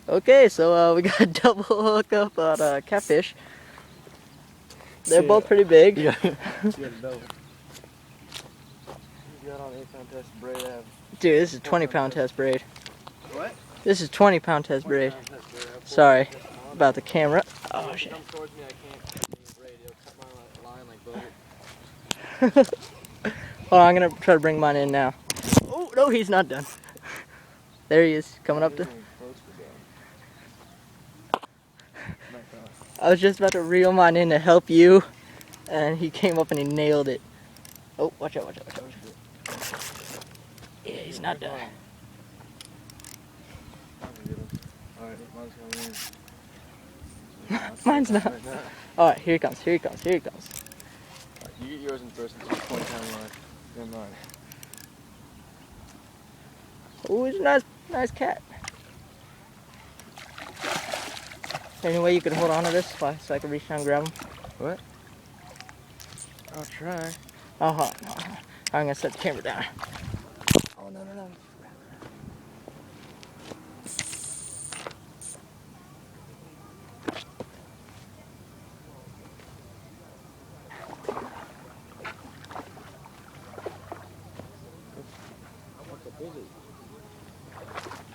Okay, so we got a double hookup on catfish. They're both pretty big. Yeah. You got a double. You got on 8-pound test braid. Dude, this is 20-pound test braid. What? This is 20-pound test braid. Sorry about the camera. Oh shit. Come towards me, I can't braid. It'll cut my line like butter. Hold on, I'm gonna try to bring mine in now. Oh no, he's not done. There he is, coming up to. I was just about to reel mine in to help you, and he came up and he nailed it. Oh, watch out, watch out, watch out. Yeah, he's not done. Alright, mine's coming in. Mine's not. Alright, here he comes, here he comes, here he comes. Right, you get yours in first and 20-pound line. Then mine. Oh, he's a nice cat. Any way you could hold on to this so I can reach down and grab him? What? I'll try. I'm gonna set the camera down. Oh no no no.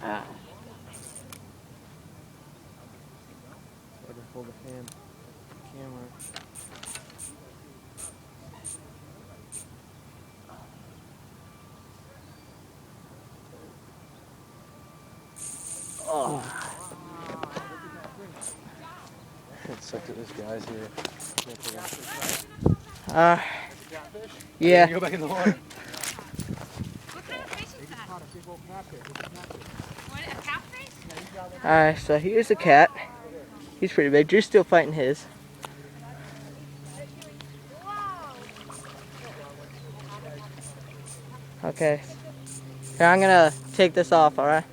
Ah. I can hold the hand, camera. Oh. It sucked that this guy's here. Yeah. Go back in the water. What kind of fish is that? What, a catfish? Alright, so here's the cat. He's pretty big. Drew's still fighting his. Okay. Here, I'm gonna take this off, alright?